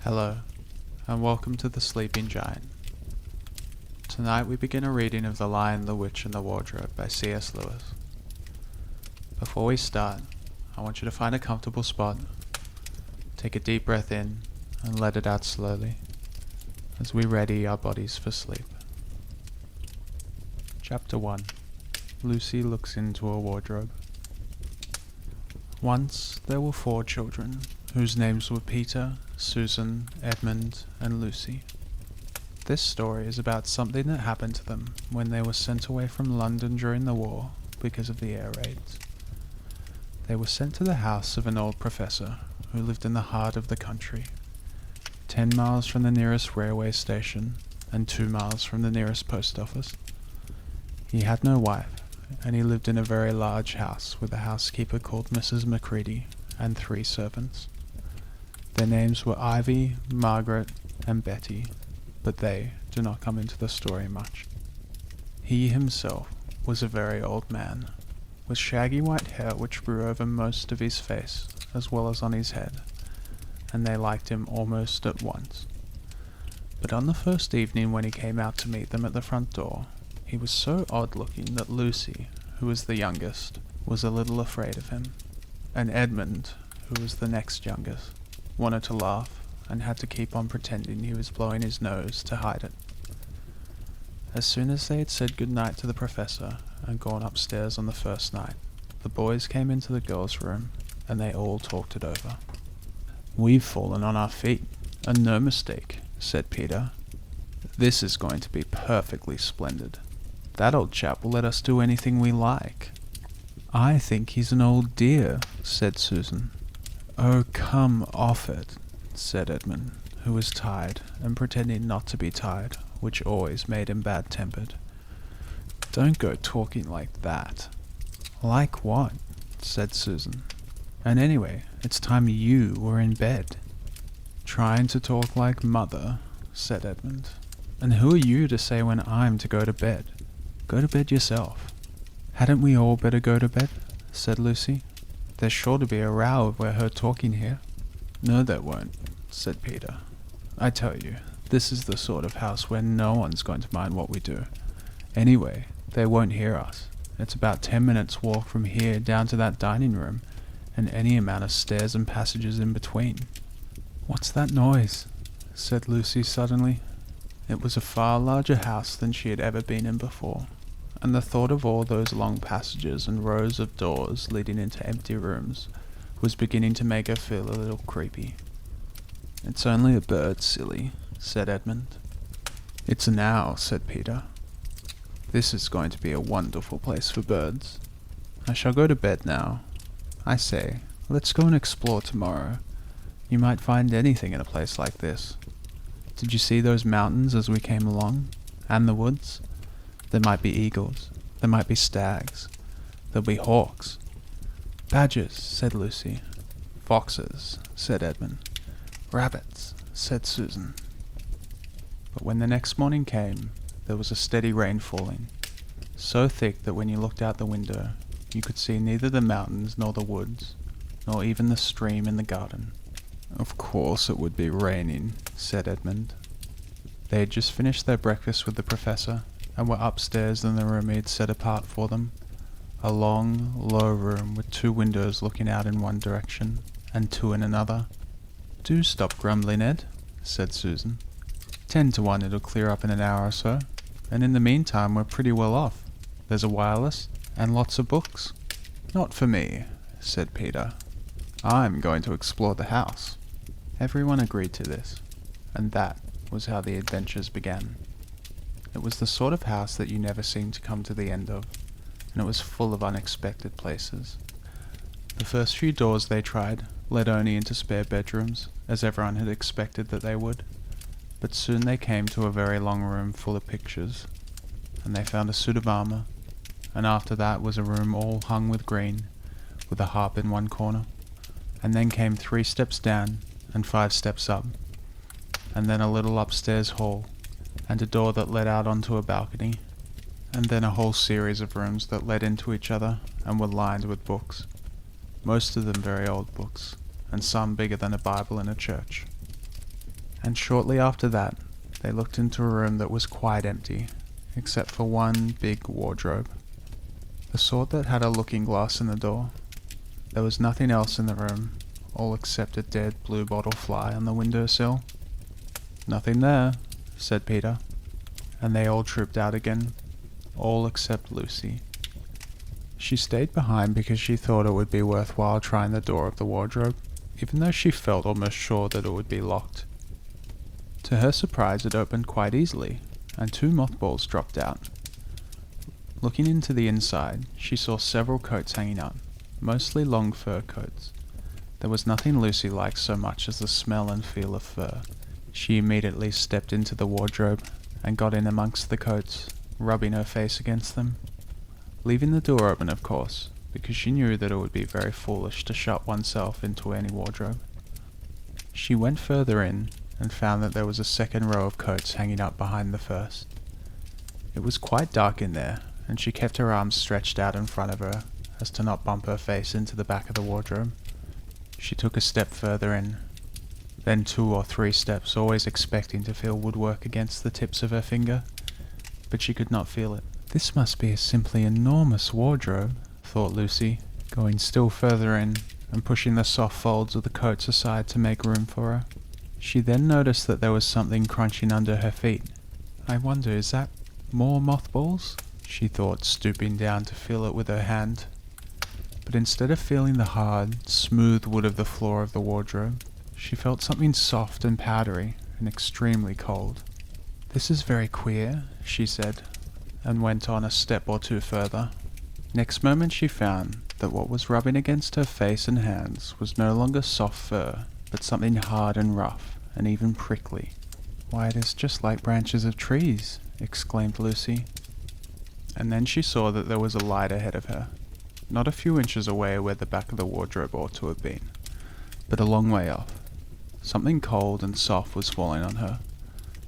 Hello, and welcome to The Sleeping Giant. Tonight we begin a reading of The Lion, the Witch, and the Wardrobe by C.S. Lewis. Before we start, I want you to find a comfortable spot, take a deep breath in, and let it out slowly, as we ready our bodies for sleep. Chapter 1. Lucy looks into a wardrobe. Once there were 4 children, whose names were Peter, Susan, Edmund, and Lucy. This story is about something that happened to them when they were sent away from London during the war because of the air raids. They were sent to the house of an old professor who lived in the heart of the country, 10 miles from the nearest railway station and 2 miles from the nearest post office. He had no wife, and he lived in a very large house with a housekeeper called Mrs. Macready and 3 servants. Their names were Ivy, Margaret, and Betty, but they do not come into the story much. He himself was a very old man, with shaggy white hair which grew over most of his face as well as on his head, and they liked him almost at once. But on the first evening when he came out to meet them at the front door, he was so odd-looking that Lucy, who was the youngest, was a little afraid of him, and Edmund, who was the next youngest, wanted to laugh and had to keep on pretending he was blowing his nose to hide it. As soon as they had said good night to the professor and gone upstairs on the first night, the boys came into the girls' room and they all talked it over. "We've fallen on our feet, and no mistake," said Peter. "This is going to be perfectly splendid. That old chap will let us do anything we like." "I think he's an old dear," said Susan. "Oh, come off it," said Edmund, who was tired and pretending not to be tired, which always made him bad-tempered. "Don't go talking like that." "Like what?" said Susan. "And anyway, it's time you were in bed." "Trying to talk like mother," said Edmund. "And who are you to say when I'm to go to bed? Go to bed yourself." "Hadn't we all better go to bed?" said Lucy. "There's sure to be a row if we're heard talking here." "No, there won't," said Peter. "I tell you, this is the sort of house where no one's going to mind what we do. Anyway, they won't hear us. It's about 10 minutes' walk from here down to that dining room, and any amount of stairs and passages in between." "What's that noise?" said Lucy suddenly. It was a far larger house than she had ever been in before, and the thought of all those long passages and rows of doors leading into empty rooms was beginning to make her feel a little creepy. "It's only a bird, silly," said Edmund. "It's an owl," said Peter. "This is going to be a wonderful place for birds. I shall go to bed now. I say, let's go and explore tomorrow. You might find anything in a place like this. Did you see those mountains as we came along? And the woods? There might be eagles. There might be stags. There'll be hawks." "Badgers," said Lucy. "Foxes," said Edmund. "Rabbits," said Susan. But when the next morning came, there was a steady rain falling, so thick that when you looked out the window, you could see neither the mountains nor the woods, nor even the stream in the garden. "Of course it would be raining," said Edmund. They had just finished their breakfast with the professor, and were upstairs in the room he had set apart for them, a long, low room with 2 windows looking out in one direction, and 2 in another. "Do stop grumbling, Ed," said Susan. 10 to 1 it'll clear up in an hour or so, and in the meantime we're pretty well off. There's a wireless, and lots of books." "Not for me," said Peter. "I'm going to explore the house." Everyone agreed to this, and that was how the adventures began. It was the sort of house that you never seemed to come to the end of, and it was full of unexpected places. The first few doors they tried led only into spare bedrooms, as everyone had expected that they would, but soon they came to a very long room full of pictures, and they found a suit of armour, and after that was a room all hung with green, with a harp in one corner, and then came 3 steps down and 5 steps up, and then a little upstairs hall, and a door that led out onto a balcony, and then a whole series of rooms that led into each other and were lined with books, most of them very old books, and some bigger than a Bible in a church. And shortly after that, they looked into a room that was quite empty, except for one big wardrobe. The sort that had a looking glass in the door. There was nothing else in the room, all except a dead blue bottle fly on the windowsill. "Nothing there," said Peter, and they all trooped out again, all except Lucy. She stayed behind because she thought it would be worthwhile trying the door of the wardrobe, even though she felt almost sure that it would be locked. To her surprise, it opened quite easily, and 2 mothballs dropped out. Looking into the inside, she saw several coats hanging up, mostly long fur coats. There was nothing Lucy liked so much as the smell and feel of fur. She immediately stepped into the wardrobe and got in amongst the coats, rubbing her face against them, leaving the door open, of course, because she knew that it would be very foolish to shut oneself into any wardrobe. She went further in and found that there was a second row of coats hanging up behind the first. It was quite dark in there, and she kept her arms stretched out in front of her as to not bump her face into the back of the wardrobe. She took a step further in, then 2 or 3 steps, always expecting to feel woodwork against the tips of her finger, but she could not feel it. "This must be a simply enormous wardrobe," thought Lucy, going still further in and pushing the soft folds of the coats aside to make room for her. She then noticed that there was something crunching under her feet. "I wonder, is that more mothballs?" she thought, stooping down to feel it with her hand. But instead of feeling the hard, smooth wood of the floor of the wardrobe, she felt something soft and powdery and extremely cold. "This is very queer," she said, and went on a step or 2 further. Next moment she found that what was rubbing against her face and hands was no longer soft fur, but something hard and rough, and even prickly. "Why, it is just like branches of trees," exclaimed Lucy. And then she saw that there was a light ahead of her, not a few inches away where the back of the wardrobe ought to have been, but a long way off. Something cold and soft was falling on her.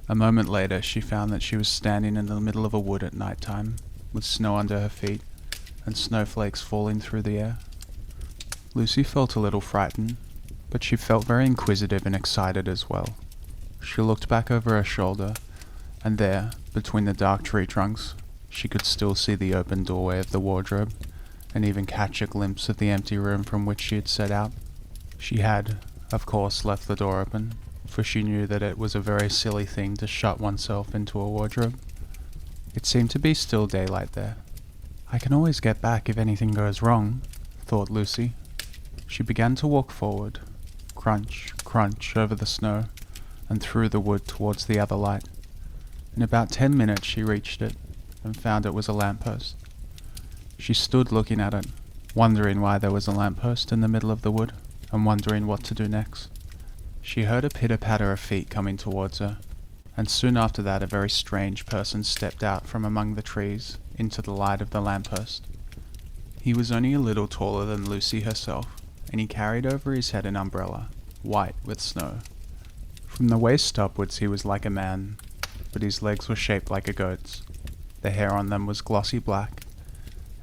A moment later she found that she was standing in the middle of a wood at night time, with snow under her feet, and snowflakes falling through the air. Lucy felt a little frightened, but she felt very inquisitive and excited as well. She looked back over her shoulder, and there, between the dark tree trunks, she could still see the open doorway of the wardrobe, and even catch a glimpse of the empty room from which she had set out. She had, of course, left the door open, for she knew that it was a very silly thing to shut oneself into a wardrobe. It seemed to be still daylight there. "I can always get back if anything goes wrong," thought Lucy. She began to walk forward, crunch, crunch over the snow, and through the wood towards the other light. In about 10 minutes she reached it, and found it was a lamppost. She stood looking at it, wondering why there was a lamppost in the middle of the wood, and wondering what to do next. She heard a pitter-patter of feet coming towards her, and soon after that a very strange person stepped out from among the trees into the light of the lamppost. He was only a little taller than Lucy herself, and he carried over his head an umbrella, white with snow. From the waist upwards he was like a man, but his legs were shaped like a goat's. The hair on them was glossy black,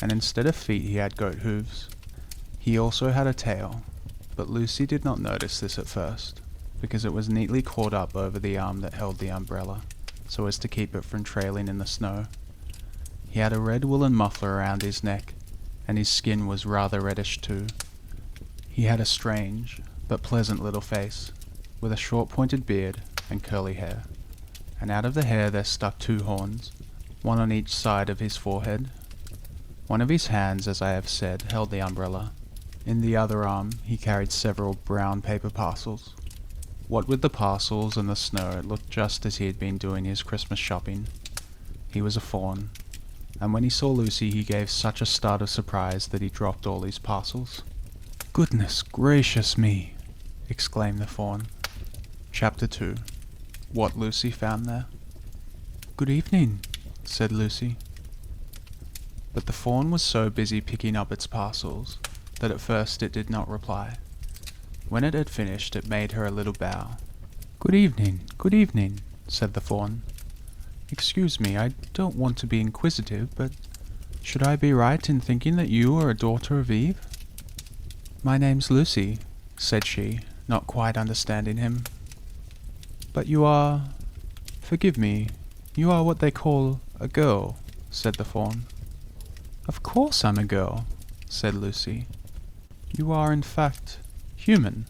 and instead of feet he had goat hooves. He also had a tail, but Lucy did not notice this at first, because it was neatly caught up over the arm that held the umbrella, so as to keep it from trailing in the snow. He had a red woolen muffler around his neck, and his skin was rather reddish too. He had a strange, but pleasant little face, with a short pointed beard and curly hair, and out of the hair there stuck 2 horns, one on each side of his forehead. One of his hands, as I have said, held the umbrella. In the other arm he carried several brown paper parcels. What with the parcels and the snow, it looked just as he had been doing his Christmas shopping. He was a fawn, and when he saw Lucy he gave such a start of surprise that he dropped all his parcels. "Goodness gracious me!" exclaimed the fawn. Chapter 2. What Lucy found there. "Good evening," said Lucy. But the fawn was so busy picking up its parcels that at first it did not reply. When it had finished it made her a little bow. Good evening," said the fawn. "Excuse me, I don't want to be inquisitive, but should I be right in thinking that you are a daughter of Eve?" "My name's Lucy," said she, not quite understanding him. But you are... Forgive me, you are what they call a girl, said the fawn. Of course I'm a girl, said Lucy. You are in fact human.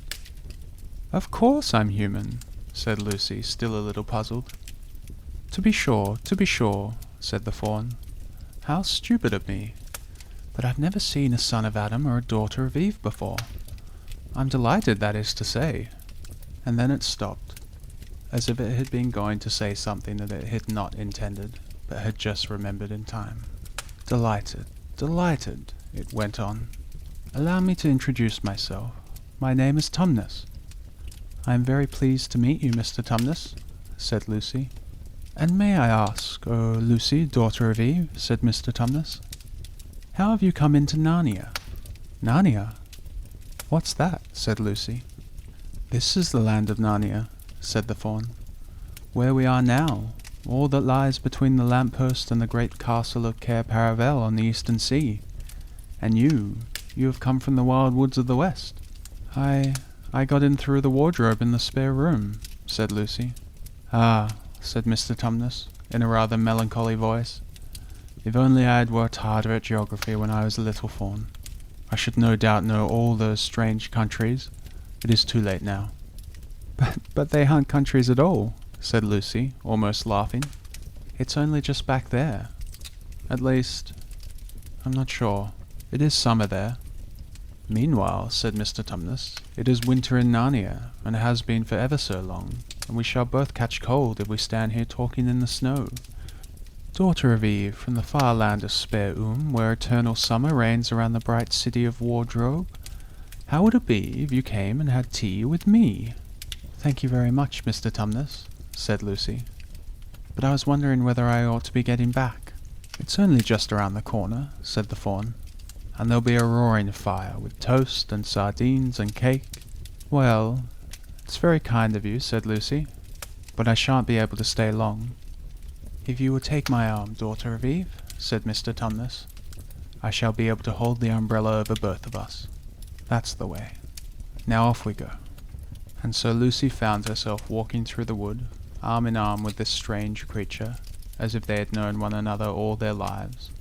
Of course I'm human, said Lucy, still a little puzzled. To be sure, said the fawn. How stupid of me. But I've never seen a son of Adam or a daughter of Eve before. I'm delighted, that is to say. And then it stopped, as if it had been going to say something that it had not intended, but had just remembered in time. Delighted, it went on. Allow me to introduce myself. My name is Tumnus. I am very pleased to meet you, Mr. Tumnus, said Lucy. And may I ask, oh, Lucy, daughter of Eve, said Mr. Tumnus, how have you come into Narnia? Narnia? What's that? Said Lucy. This is the land of Narnia, said the fawn. Where we are now, all that lies between the lamppost and the great castle of Cair Paravel on the eastern sea. And you have come from the wild woods of the west. I got in through the wardrobe in the spare room, said Lucy. Ah, said Mr. Tumnus, in a rather melancholy voice. If only I had worked harder at geography when I was a little fawn, I should no doubt know all those strange countries. It is too late now. But they aren't countries at all, said Lucy, almost laughing. It's only just back there. At least, I'm not sure. It is summer there. Meanwhile, said Mr. Tumnus, it is winter in Narnia, and has been for ever so long, and we shall both catch cold if we stand here talking in the snow. Daughter of Eve, from the far land of Spare where eternal summer reigns around the bright city of Wardrobe, how would it be if you came and had tea with me? Thank you very much, Mr. Tumnus, said Lucy. But I was wondering whether I ought to be getting back. It's only just around the corner, said the fawn, and there'll be a roaring fire with toast and sardines and cake. Well, it's very kind of you, said Lucy, but I shan't be able to stay long. If you will take my arm, daughter of Eve, said Mr. Tumnus, I shall be able to hold the umbrella over both of us. That's the way. Now off we go. And so Lucy found herself walking through the wood, arm in arm with this strange creature, as if they had known one another all their lives.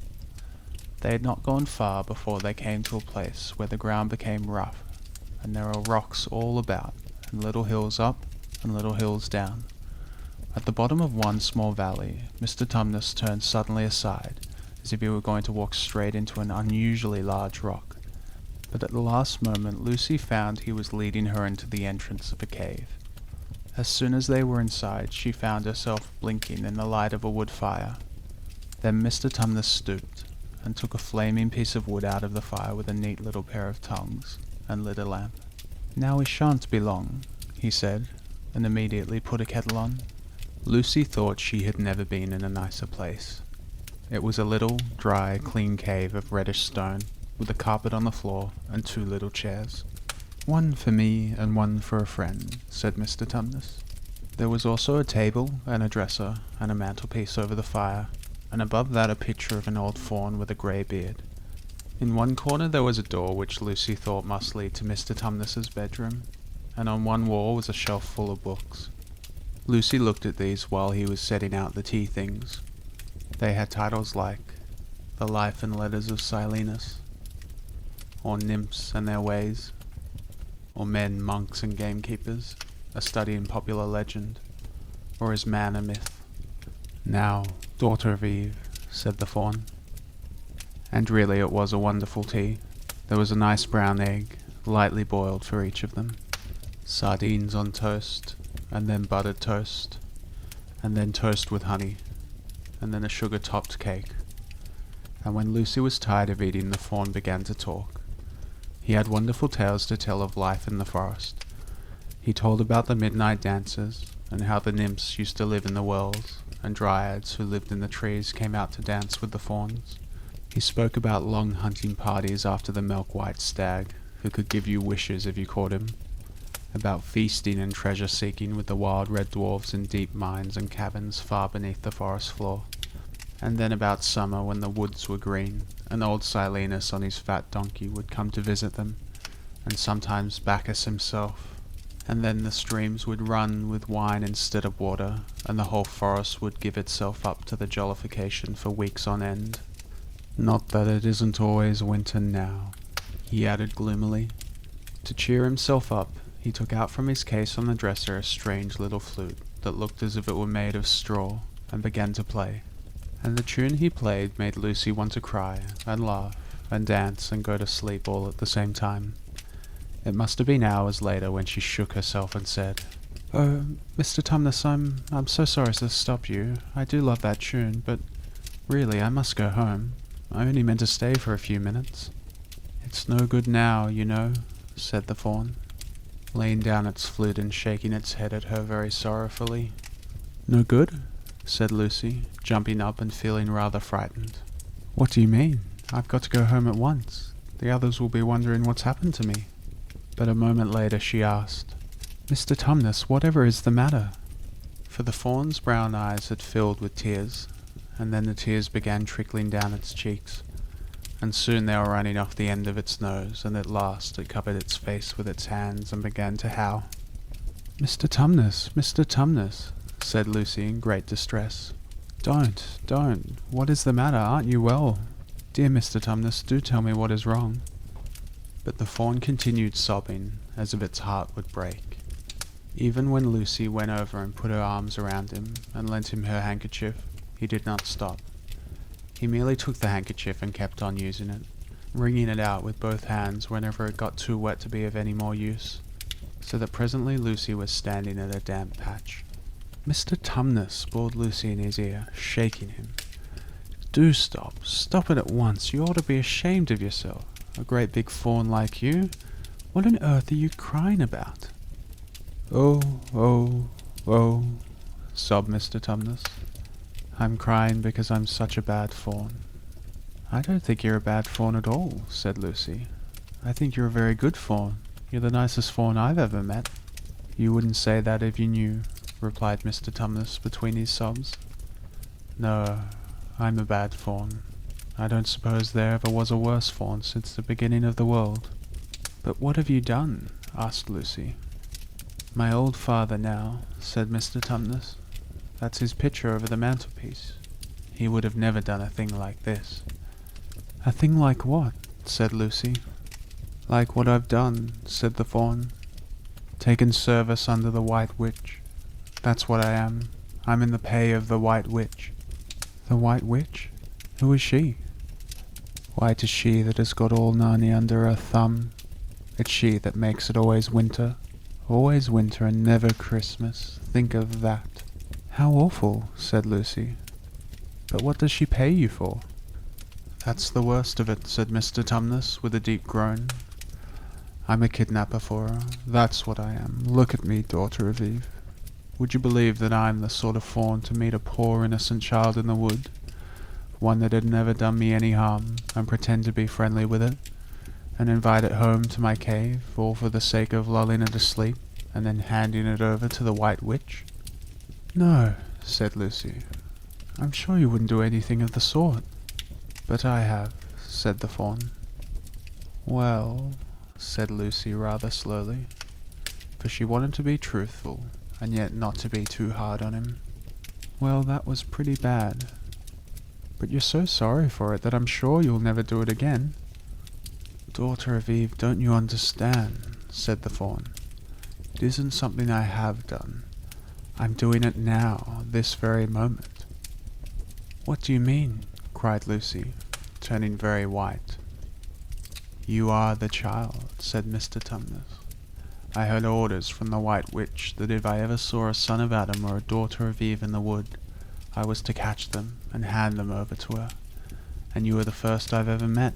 They had not gone far before they came to a place where the ground became rough, and there were rocks all about, and little hills up and little hills down. At the bottom of one small valley, Mr. Tumnus turned suddenly aside, as if he were going to walk straight into an unusually large rock. But at the last moment Lucy found he was leading her into the entrance of a cave. As soon as they were inside, she found herself blinking in the light of a wood fire. Then Mr. Tumnus stooped, and took a flaming piece of wood out of the fire with a neat little pair of tongs, and lit a lamp. Now we shan't be long, he said, and immediately put a kettle on. Lucy thought she had never been in a nicer place. It was a little, dry, clean cave of reddish stone, with a carpet on the floor and two little chairs. One for me and one for a friend, said Mr. Tumnus. There was also a table and a dresser and a mantelpiece over the fire, and above that a picture of an old fawn with a grey beard. In one corner there was a door which Lucy thought must lead to Mr. Tumnus's bedroom, and on one wall was a shelf full of books. Lucy looked at these while he was setting out the tea things. They had titles like The Life and Letters of Silenus, or Nymphs and Their Ways, or Men, Monks and Gamekeepers, a study in popular legend, or Is Man a Myth? Now, daughter of Eve, said the fawn. And really it was a wonderful tea. There was a nice brown egg, lightly boiled for each of them, sardines on toast, and then buttered toast, and then toast with honey, and then a sugar-topped cake. And when Lucy was tired of eating, the fawn began to talk. He had wonderful tales to tell of life in the forest. He told about the midnight dances, and how the nymphs used to live in the wells, and dryads who lived in the trees came out to dance with the fawns. He spoke about long hunting parties after the milk-white stag, who could give you wishes if you caught him, about feasting and treasure-seeking with the wild red dwarfs in deep mines and caverns far beneath the forest floor, and then about summer when the woods were green, and old Silenus on his fat donkey would come to visit them, and sometimes Bacchus himself, and then the streams would run with wine instead of water, and the whole forest would give itself up to the jollification for weeks on end. Not that it isn't always winter now, he added gloomily. To cheer himself up, he took out from his case on the dresser a strange little flute that looked as if it were made of straw, and began to play. And the tune he played made Lucy want to cry, and laugh, and dance, and go to sleep all at the same time. It must have been hours later when she shook herself and said, "Oh, Mr. Tumnus, I'm so sorry to stop you. I do love that tune, but really I must go home. I only meant to stay for a few minutes." "It's no good now, you know," said the fawn, laying down its flute and shaking its head at her very sorrowfully. "No good?" said Lucy, jumping up and feeling rather frightened. "What do you mean? I've got to go home at once. The others will be wondering what's happened to me." But a moment later she asked, "Mr. Tumnus, whatever is the matter?" For the fawn's brown eyes had filled with tears, and then the tears began trickling down its cheeks, and soon they were running off the end of its nose, and at last it covered its face with its hands and began to howl. "Mr. Tumnus, Mr. Tumnus," said Lucy in great distress. Don't. What is the matter? Aren't you well? Dear Mr. Tumnus, do tell me what is wrong." But the fawn continued sobbing, as if its heart would break. Even when Lucy went over and put her arms around him, and lent him her handkerchief, he did not stop. He merely took the handkerchief and kept on using it, wringing it out with both hands whenever it got too wet to be of any more use, so that presently Lucy was standing at a damp patch. "Mr. Tumnus," bawled Lucy in his ear, shaking him. "Do stop. Stop it at once. You ought to be ashamed of yourself. A great big fawn like you. What on earth are you crying about?" Oh, sobbed Mr. Tumnus. "I'm crying because I'm such a bad fawn." "I don't think you're a bad fawn at all," said Lucy. "I think you're a very good fawn. You're the nicest fawn I've ever met." "You wouldn't say that if you knew," replied Mr. Tumnus between his sobs. "No, I'm a bad fawn. I don't suppose there ever was a worse fawn since the beginning of the world." "But what have you done?" asked Lucy. "My old father now," said Mr. Tumnus. "That's his picture over the mantelpiece. He would have never done a thing like this." "A thing like what?" said Lucy. "Like what I've done," said the fawn. "Taken service under the White Witch. That's what I am. I'm in the pay of the White Witch." "The White Witch? Who is she?" "Why, 'tis she that has got all Narnia under her thumb. It's she that makes it always winter and never Christmas. Think of that." "How awful," said Lucy. "But what does she pay you for?" "That's the worst of it," said Mr. Tumnus with a deep groan. "I'm a kidnapper for her. That's what I am. Look at me, daughter of Eve. Would you believe that I'm the sort of fawn to meet a poor innocent child in the wood, one that had never done me any harm, and pretend to be friendly with it, and invite it home to my cave, all for the sake of lulling it asleep, and then handing it over to the White Witch?" "No," said Lucy. "I'm sure you wouldn't do anything of the sort." "But I have," said the fawn. "Well," said Lucy rather slowly, for she wanted to be truthful, and yet not to be too hard on him. "Well, that was pretty bad. But you're so sorry for it that I'm sure you'll never do it again." "Daughter of Eve, don't you understand?" said the fawn. "It isn't something I have done. I'm doing it now, this very moment." "What do you mean?" cried Lucy, turning very white. "You are the child," said Mr. Tumnus. "I had orders from the White Witch that if I ever saw a son of Adam or a daughter of Eve in the wood, I was to catch them and hand them over to her. And you are the first I've ever met.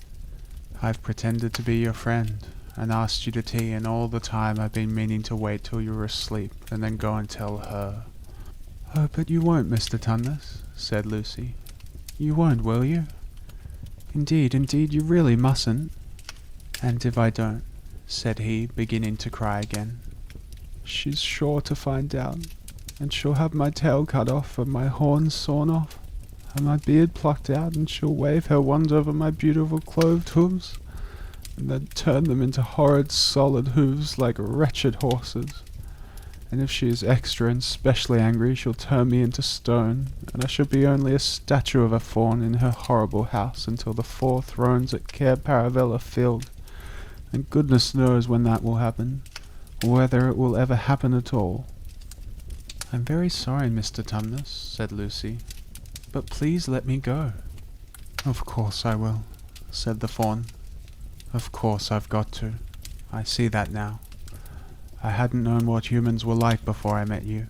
I've pretended to be your friend, and asked you to tea, and all the time I've been meaning to wait till you were asleep, and then go and tell her." "Oh, but you won't, Mr. Tumnus," said Lucy. "You won't, will you? Indeed, you really mustn't." "And if I don't," said he, beginning to cry again, "she's sure to find out, and she'll have my tail cut off and my horns sawn off, and my beard plucked out, and she'll wave her wand over my beautiful clothed hooves, and then turn them into horrid solid hooves like wretched horses. and if she is extra and specially angry, she'll turn me into stone, and I shall be only a statue of a faun in her horrible house until the 4 thrones at Cair Paravel are filled, and goodness knows when that will happen, or whether it will ever happen at all." "I'm very sorry, Mr. Tumnus," said Lucy, "but please let me go." "Of course I will," said the faun. "Of course I've got to. I see that now. I hadn't known what humans were like before I met you.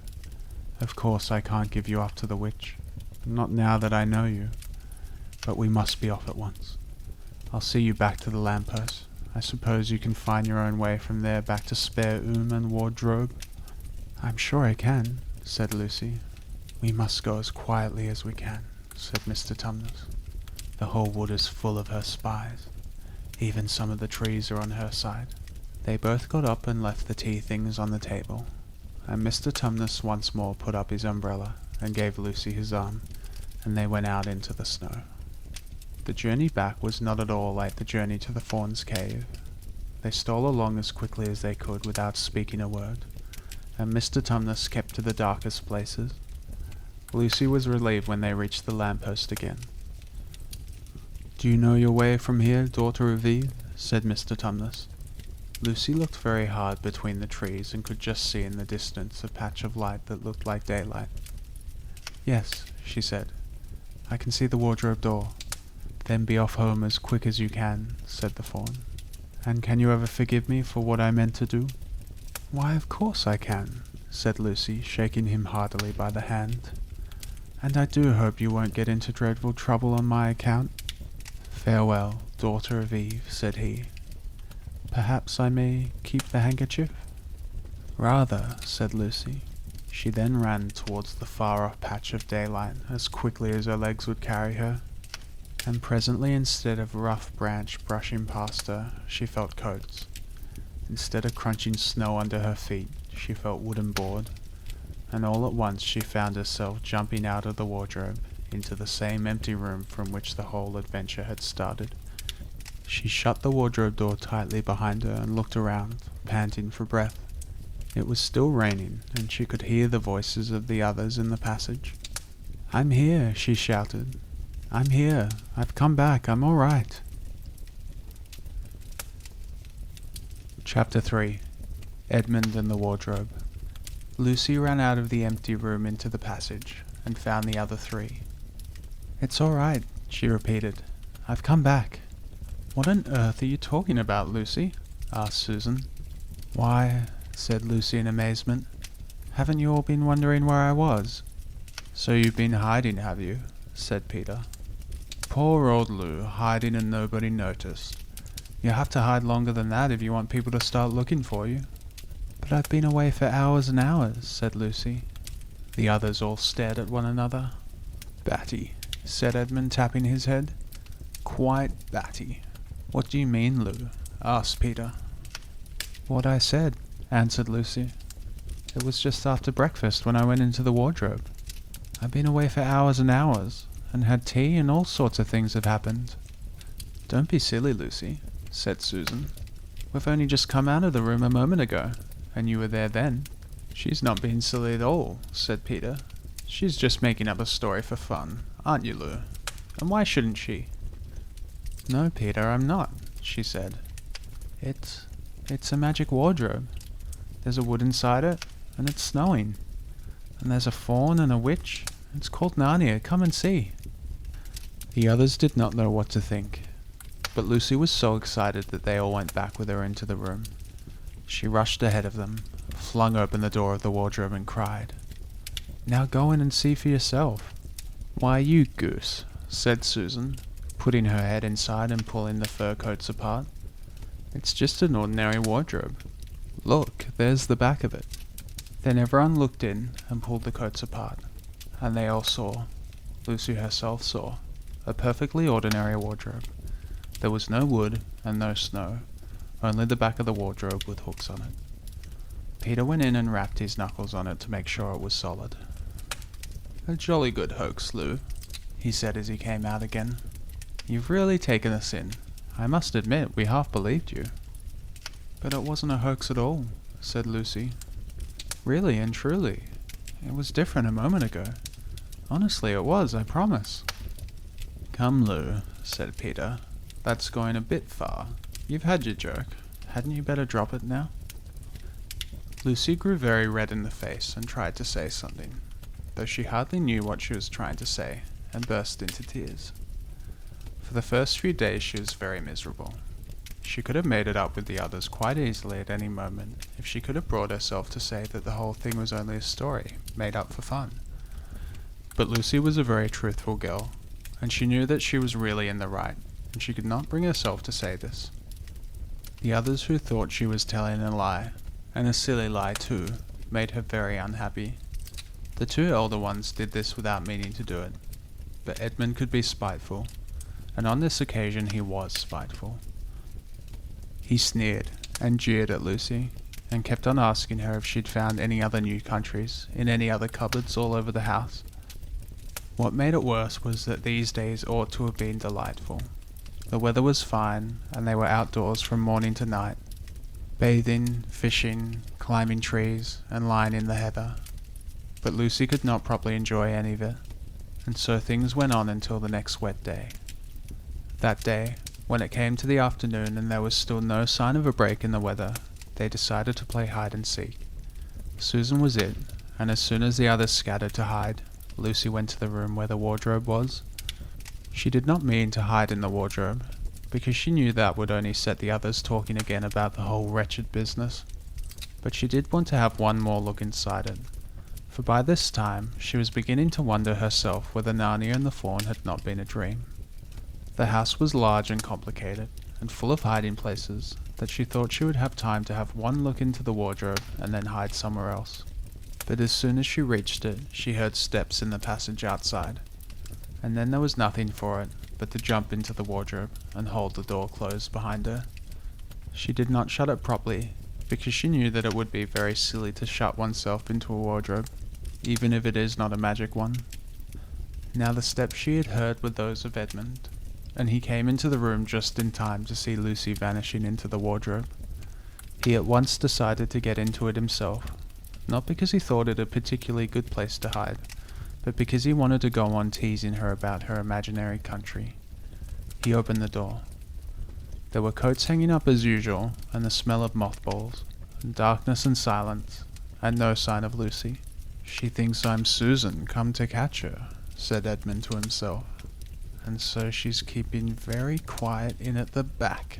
Of course I can't give you up to the witch, not now that I know you. But we must be off at once. I'll see you back to the lamppost. I suppose you can find your own way from there back to Spare and Wardrobe?" "I'm sure I can," said Lucy. "We must go as quietly as we can," said Mr. Tumnus. "The whole wood is full of her spies. Even some of the trees are on her side." They both got up and left the tea things on the table, and Mr. Tumnus once more put up his umbrella and gave Lucy his arm, and they went out into the snow. The journey back was not at all like the journey to the faun's cave. They stole along as quickly as they could without speaking a word, and Mr. Tumnus kept to the darkest places. Lucy was relieved when they reached the lamppost again. "Do you know your way from here, daughter of Eve?" said Mr. Tumnus. Lucy looked very hard between the trees and could just see in the distance a patch of light that looked like daylight. "Yes," she said. "I can see the wardrobe door." "Then be off home as quick as you can," said the faun. "And can you ever forgive me for what I meant to do?" "Why, of course I can," said Lucy, shaking him heartily by the hand. "And I do hope you won't get into dreadful trouble on my account." "Farewell, daughter of Eve," said he. "Perhaps I may keep the handkerchief?" "Rather," said Lucy. She then ran towards the far-off patch of daylight as quickly as her legs would carry her, and presently, instead of rough branch brushing past her, she felt coats. Instead of crunching snow under her feet, she felt wooden board, and all at once she found herself jumping out of the wardrobe into the same empty room from which the whole adventure had started. She shut the wardrobe door tightly behind her and looked around, panting for breath. It was still raining, and she could hear the voices of the others in the passage. "I'm here," she shouted. "I'm here. I've come back. I'm all right." Chapter 3. Edmund and the Wardrobe. Lucy ran out of the empty room into the passage, and found the other 3. "It's all right," she repeated. "I've come back." "What on earth are you talking about, Lucy?" asked Susan. "Why," said Lucy in amazement, "haven't you all been wondering where I was?" "So you've been hiding, have you?" said Peter. "Poor old Lou, hiding and nobody noticed. You'll have to hide longer than that if you want people to start looking for you." "But I've been away for hours and hours," said Lucy. The others all stared at one another. "Batty," said Edmund, tapping his head. "Quite batty." "What do you mean, Lou?" asked Peter. "What I said," answered Lucy. "It was just after breakfast when I went into the wardrobe. I've been away for hours and hours, and had tea, and all sorts of things have happened." "Don't be silly, Lucy," said Susan. "We've only just come out of the room a moment ago, and you were there then." "She's not being silly at all," said Peter. "She's just making up a story for fun, aren't you, Lou? And why shouldn't she?" "No, Peter, I'm not," she said. It's a magic wardrobe. There's a wood inside it, and it's snowing. And there's a faun and a witch. It's called Narnia. Come and see." The others did not know what to think, but Lucy was so excited that they all went back with her into the room. She rushed ahead of them, flung open the door of the wardrobe and cried, "Now go in and see for yourself." "Why, you goose," said Susan, putting her head inside and pulling the fur coats apart. "It's just an ordinary wardrobe. Look, there's the back of it." Then everyone looked in and pulled the coats apart, and they all saw, Lucy herself saw, a perfectly ordinary wardrobe. There was no wood and no snow, only the back of the wardrobe with hooks on it. Peter went in and rapped his knuckles on it to make sure it was solid. "A jolly good hoax, Lou," he said as he came out again. "You've really taken us in. I must admit, we half believed you." "But it wasn't a hoax at all," said Lucy. Really and truly. It was different a moment ago. Honestly, it was, I promise. Come, Lou, said Peter. That's going a bit far. You've had your joke. Hadn't you better drop it now? Lucy grew very red in the face and tried to say something, though she hardly knew what she was trying to say, and burst into tears. For the first few days she was very miserable. She could have made it up with the others quite easily at any moment if she could have brought herself to say that the whole thing was only a story, made up for fun. But Lucy was a very truthful girl, and she knew that she was really in the right, and she could not bring herself to say this. The others who thought she was telling a lie, and a silly lie too, made her very unhappy. The two elder ones did this without meaning to do it, but Edmund could be spiteful, and on this occasion he was spiteful. He sneered and jeered at Lucy, and kept on asking her if she'd found any other new countries in any other cupboards all over the house. What made it worse was that these days ought to have been delightful. The weather was fine, and they were outdoors from morning to night, bathing, fishing, climbing trees, and lying in the heather. But Lucy could not properly enjoy any of it, and so things went on until the next wet day. That day, when it came to the afternoon and there was still no sign of a break in the weather, they decided to play hide and seek. Susan was it, and as soon as the others scattered to hide, Lucy went to the room where the wardrobe was. She did not mean to hide in the wardrobe, because she knew that would only set the others talking again about the whole wretched business. But she did want to have one more look inside it, for by this time she was beginning to wonder herself whether Narnia and the Fawn had not been a dream. The house was large and complicated, and full of hiding places, that she thought she would have time to have one look into the wardrobe and then hide somewhere else. But as soon as she reached it, she heard steps in the passage outside, and then there was nothing for it but to jump into the wardrobe and hold the door closed behind her. She did not shut it properly, because she knew that it would be very silly to shut oneself into a wardrobe, even if it is not a magic one. Now the steps she had heard were those of Edmund, and he came into the room just in time to see Lucy vanishing into the wardrobe. He at once decided to get into it himself, not because he thought it a particularly good place to hide, but because he wanted to go on teasing her about her imaginary country. He opened the door. There were coats hanging up as usual, and the smell of mothballs, and darkness and silence, and no sign of Lucy. "She thinks I'm Susan, come to catch her," said Edmund to himself, "and so she's keeping very quiet in at the back."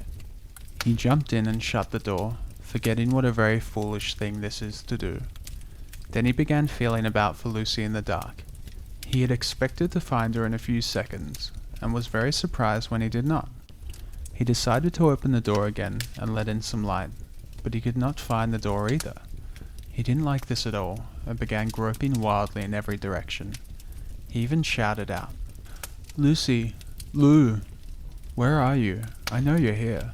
He jumped in and shut the door, forgetting what a very foolish thing this is to do. Then he began feeling about for Lucy in the dark. He had expected to find her in a few seconds, and was very surprised when he did not. He decided to open the door again and let in some light, but he could not find the door either. He didn't like this at all, and began groping wildly in every direction. He even shouted out, "Lucy, Lou, where are you? I know you're here."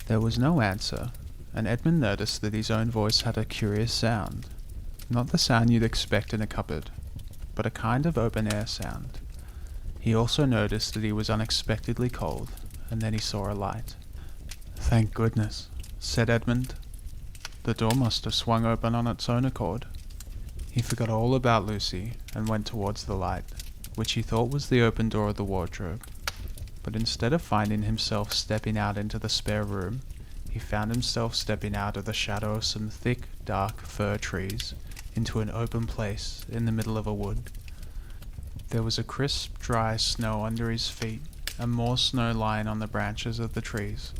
There was no answer, and Edmund noticed that his own voice had a curious sound. Not the sound you'd expect in a cupboard, but a kind of open-air sound. He also noticed that he was unexpectedly cold, and then he saw a light. "Thank goodness," said Edmund. The door must have swung open on its own accord. He forgot all about Lucy and went towards the light, which he thought was the open door of the wardrobe. But instead of finding himself stepping out into the spare room, he found himself stepping out of the shadow of some thick, dark fir trees into an open place in the middle of a wood. There was a crisp, dry snow under his feet, and more snow lying on the branches of the trees.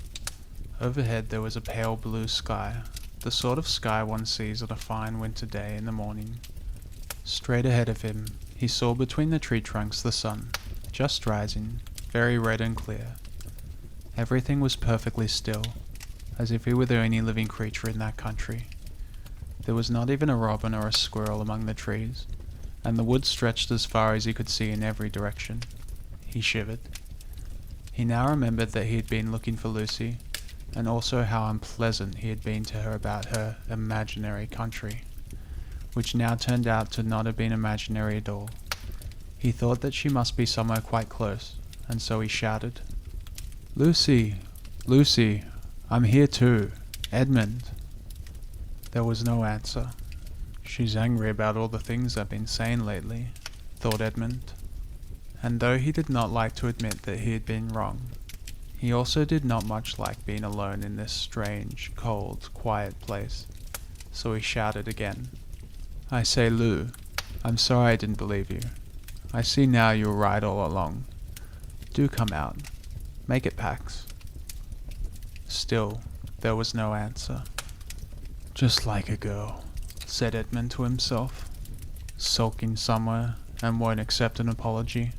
Overhead there was a pale blue sky, the sort of sky one sees on a fine winter day in the morning. Straight ahead of him, he saw between the tree trunks the sun, just rising, very red and clear. Everything was perfectly still, as if he were the only living creature in that country. There was not even a robin or a squirrel among the trees, and the wood stretched as far as he could see in every direction. He shivered. He now remembered that he had been looking for Lucy, and also how unpleasant he had been to her about her imaginary country, which now turned out to not have been imaginary at all. He thought that she must be somewhere quite close, and so he shouted, "Lucy! Lucy! I'm here too! Edmund!" There was no answer, She's angry about all the things I've been saying lately, thought Edmund. And though he did not like to admit that he had been wrong, he also did not much like being alone in this strange, cold, quiet place. So he shouted again. I say, Lou, I'm sorry I didn't believe you. I see now you were right all along. Do come out. Make it Pax. Still, there was no answer. Just like a girl, said Edmund to himself, sulking somewhere and won't accept an apology.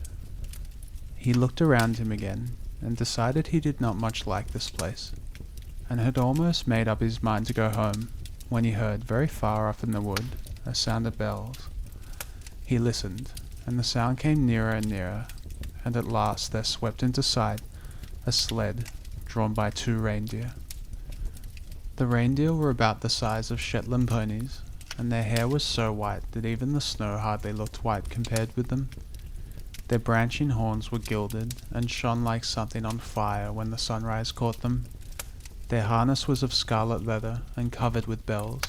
He looked around him again and decided he did not much like this place, and had almost made up his mind to go home when he heard very far off in the wood a sound of bells. He listened, and the sound came nearer and nearer, and at last there swept into sight a sled drawn by 2 reindeer. The reindeer were about the size of Shetland ponies, and their hair was so white that even the snow hardly looked white compared with them. Their branching horns were gilded and shone like something on fire when the sunrise caught them. Their harness was of scarlet leather and covered with bells.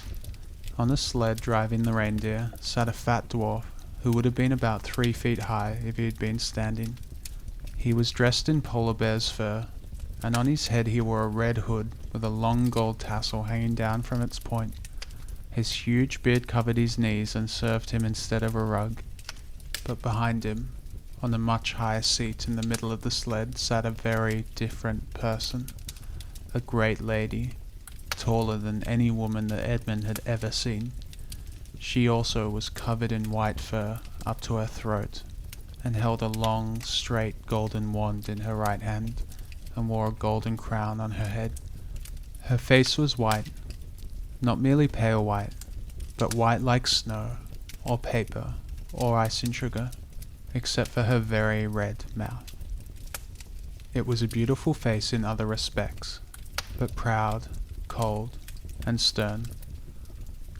On a sled driving the reindeer sat a fat dwarf who would have been about 3 feet high if he had been standing. He was dressed in polar bear's fur, and on his head he wore a red hood with a long gold tassel hanging down from its point. His huge beard covered his knees and served him instead of a rug. But behind him, on a much higher seat in the middle of the sled, sat a very different person. A great lady, taller than any woman that Edmund had ever seen. She also was covered in white fur up to her throat, and held a long, straight golden wand in her right hand, and wore a golden crown on her head. Her face was white, not merely pale white, but white like snow, or paper, or ice and sugar, except for her very red mouth. It was a beautiful face in other respects, but proud, cold, and stern.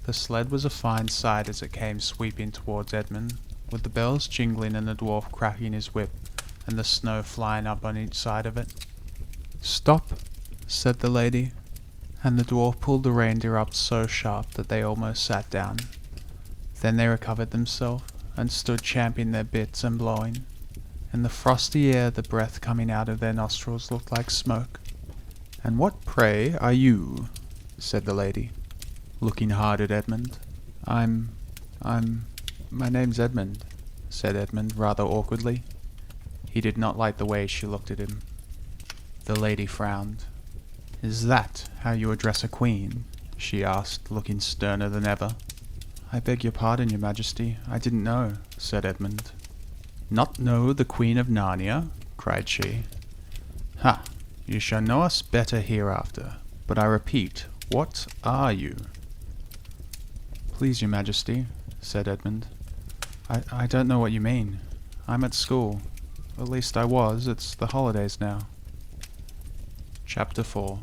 The sled was a fine sight as it came sweeping towards Edmund, with the bells jingling and the dwarf cracking his whip, and the snow flying up on each side of it. "Stop," said the lady, and the dwarf pulled the reindeer up so sharp that they almost sat down. Then they recovered themselves, and stood champing their bits and blowing. In the frosty air the breath coming out of their nostrils looked like smoke. "And what, pray, are you?" said the lady, looking hard at Edmund. My name's Edmund," said Edmund rather awkwardly. He did not like the way she looked at him. The lady frowned. "Is that how you address a queen?" she asked, looking sterner than ever. "I beg your pardon, your majesty, I didn't know," said Edmund. "Not know the Queen of Narnia?" cried she. "Ha! You shall know us better hereafter, but I repeat, what are you?" "Please, your majesty," said Edmund, I don't know what you mean. I'm at school. At least I was, it's the holidays now." Chapter 4.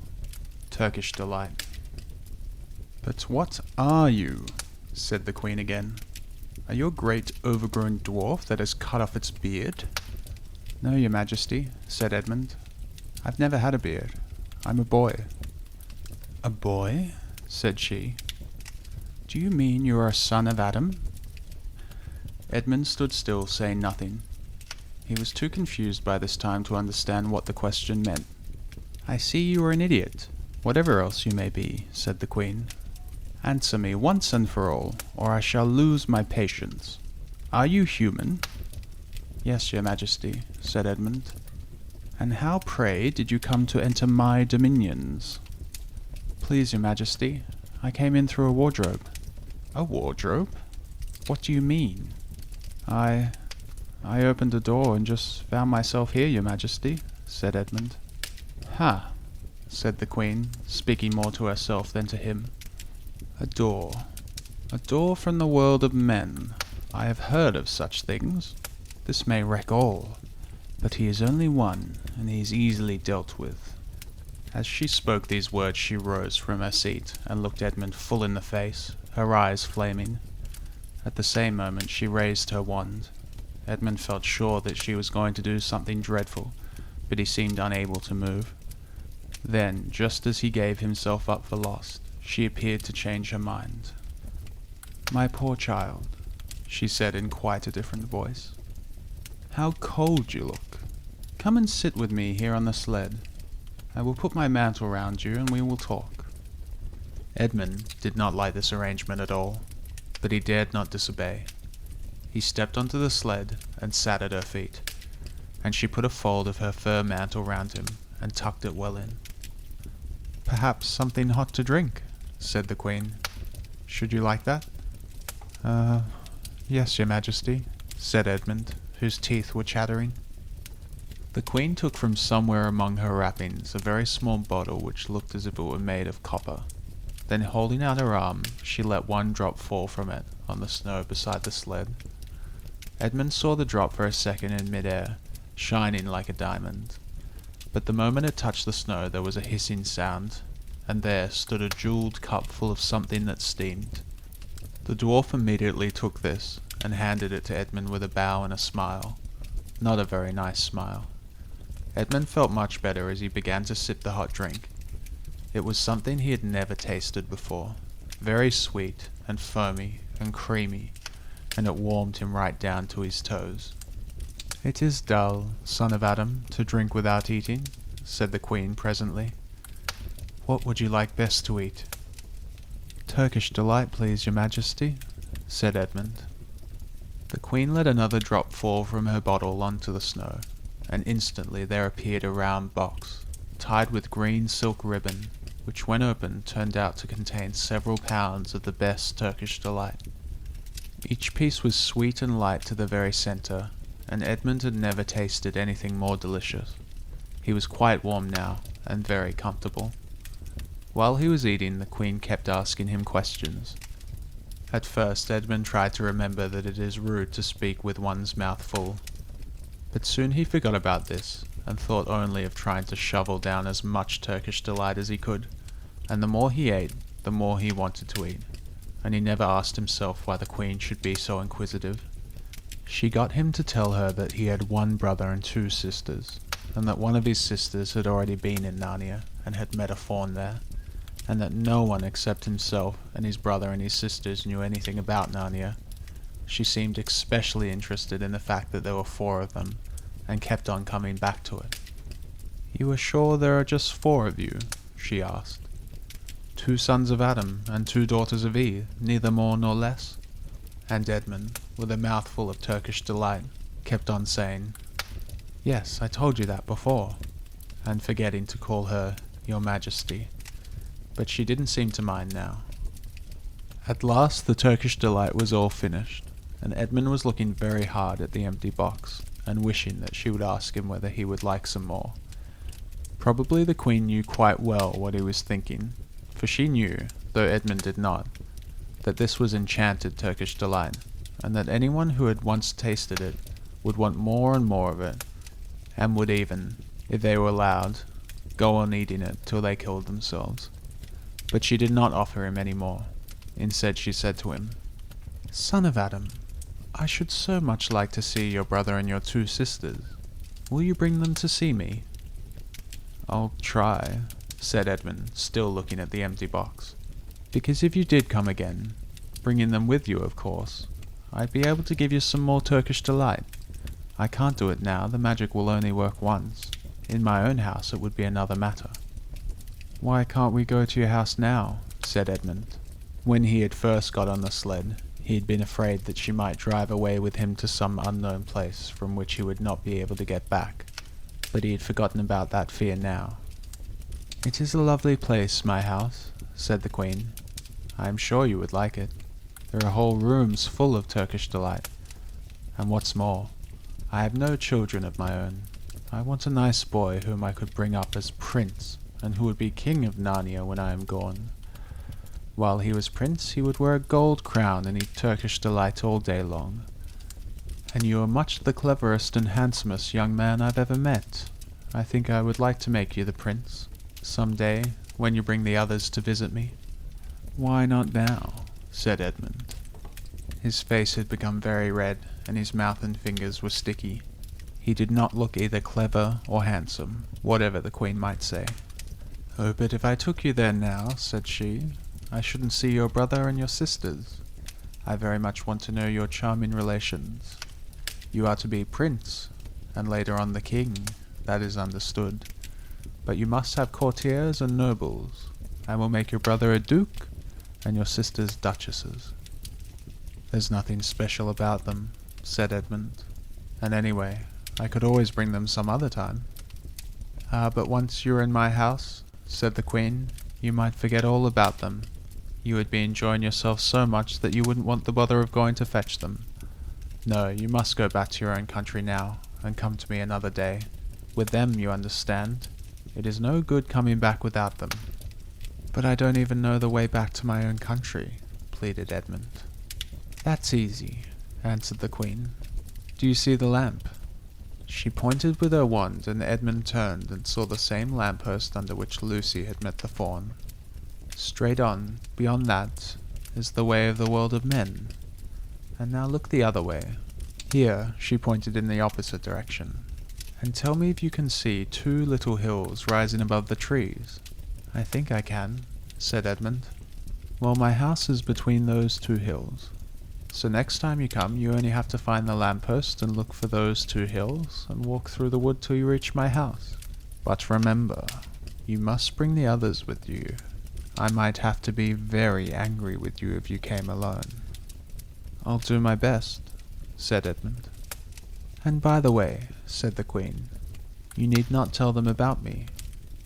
Turkish Delight. "But what are you?" said the queen again. "Are you a great overgrown dwarf that has cut off its beard?" "No, your majesty," said Edmund. "I've never had a beard. I'm a boy." "A boy?" said she. "Do you mean you are a son of Adam?" Edmund stood still, saying nothing. He was too confused by this time to understand what the question meant. "I see you are an idiot, whatever else you may be," said the queen. "Answer me once and for all, or I shall lose my patience. Are you human?" "Yes, your majesty," said Edmund. "And how, pray, did you come to enter my dominions?" "Please, your majesty, I came in through a wardrobe." "A wardrobe? What do you mean?" I opened a door and just found myself here, your majesty," said Edmund. "Ha!" said the queen, speaking more to herself than to him. "A door. A door from the world of men. I have heard of such things. This may wreck all, but he is only one, and he is easily dealt with." As she spoke these words she rose from her seat and looked Edmund full in the face, her eyes flaming. At the same moment she raised her wand. Edmund felt sure that she was going to do something dreadful, but he seemed unable to move. Then, just as he gave himself up for lost, she appeared to change her mind. My poor child, she said in quite a different voice. How cold you look. Come and sit with me here on the sled. I will put my mantle round you and we will talk. Edmund did not like this arrangement at all, but he dared not disobey. He stepped onto the sled and sat at her feet, and she put a fold of her fur mantle round him and tucked it well in. Perhaps something hot to drink, said the Queen. Should you like that? Yes, your Majesty, said Edmund, whose teeth were chattering. The Queen took from somewhere among her wrappings a very small bottle which looked as if it were made of copper. Then holding out her arm, she let one drop fall from it on the snow beside the sled. Edmund saw the drop for a second in mid-air, shining like a diamond. But the moment it touched the snow there was a hissing sound, and there stood a jewelled cup full of something that steamed. The dwarf immediately took this, and handed it to Edmund with a bow and a smile. Not a very nice smile. Edmund felt much better as he began to sip the hot drink. It was something he had never tasted before, very sweet and foamy and creamy, and it warmed him right down to his toes. It is dull, son of Adam, to drink without eating, said the Queen presently. What would you like best to eat? Turkish delight, please, your Majesty, said Edmund. The Queen let another drop fall from her bottle onto the snow, and instantly there appeared a round box, tied with green silk ribbon, which when opened turned out to contain several pounds of the best Turkish delight. Each piece was sweet and light to the very centre, and Edmund had never tasted anything more delicious. He was quite warm now, and very comfortable. While he was eating, the Queen kept asking him questions. At first Edmund tried to remember that it is rude to speak with one's mouth full, but soon he forgot about this, and thought only of trying to shovel down as much Turkish delight as he could, and the more he ate, the more he wanted to eat, and he never asked himself why the Queen should be so inquisitive. She got him to tell her that he had one brother and two sisters, and that one of his sisters had already been in Narnia and had met a faun there, and that no one except himself and his brother and his sisters knew anything about Narnia. She seemed especially interested in the fact that there were 4 of them, and kept on coming back to it. You are sure there are just 4 of you? She asked. 2 sons of Adam and 2 daughters of Eve, neither more nor less? And Edmund, with a mouthful of Turkish delight, kept on saying, Yes, I told you that before, and forgetting to call her Your Majesty. But she didn't seem to mind now. At last the Turkish delight was all finished, and Edmund was looking very hard at the empty box, and wishing that she would ask him whether he would like some more. Probably the Queen knew quite well what he was thinking, for she knew, though Edmund did not, that this was enchanted Turkish delight, and that anyone who had once tasted it would want more and more of it, and would even, if they were allowed, go on eating it till they killed themselves. But she did not offer him any more. Instead she said to him, Son of Adam, I should so much like to see your brother and your 2 sisters. Will you bring them to see me? I'll try, said Edmund, still looking at the empty box. Because if you did come again, bringing them with you of course, I'd be able to give you some more Turkish delight. I can't do it now, the magic will only work once. In my own house it would be another matter. Why can't we go to your house now? Said Edmund. When he had first got on the sled, he had been afraid that she might drive away with him to some unknown place from which he would not be able to get back, but he had forgotten about that fear now. It is a lovely place, my house, said the Queen. I am sure you would like it. There are whole rooms full of Turkish delight. And what's more, I have no children of my own. I want a nice boy whom I could bring up as prince, and who would be king of Narnia when I am gone. While he was prince, he would wear a gold crown and eat Turkish delight all day long. And you are much the cleverest and handsomest young man I've ever met. I think I would like to make you the prince, some day, when you bring the others to visit me. Why not now? Said Edmund. His face had become very red, and his mouth and fingers were sticky. He did not look either clever or handsome, whatever the Queen might say. Oh, but if I took you there now, said she, I shouldn't see your brother and your sisters. I very much want to know your charming relations. You are to be prince, and later on the king, that is understood. But you must have courtiers and nobles. I will make your brother a duke, and your sisters duchesses." "There's nothing special about them," said Edmund. "And anyway, I could always bring them some other time." "Ah, but once you're in my house," said the queen, "you might forget all about them. You would be enjoying yourself so much that you wouldn't want the bother of going to fetch them. No, you must go back to your own country now, and come to me another day. With them, you understand. It is no good coming back without them." "But I don't even know the way back to my own country," pleaded Edmund. "That's easy," answered the queen. "Do you see the lamp?" She pointed with her wand, and Edmund turned and saw the same lamppost under which Lucy had met the fawn. "Straight on, beyond that, is the way of the world of men. And now look the other way." Here she pointed in the opposite direction. "And tell me if you can see two little hills rising above the trees." "I think I can," said Edmund. "Well, my house is between those two hills. So next time you come, you only have to find the lamppost and look for those two hills, and walk through the wood till you reach my house. But remember, you must bring the others with you. I might have to be very angry with you if you came alone." "I'll do my best," said Edmund. "And by the way," said the queen, "you need not tell them about me.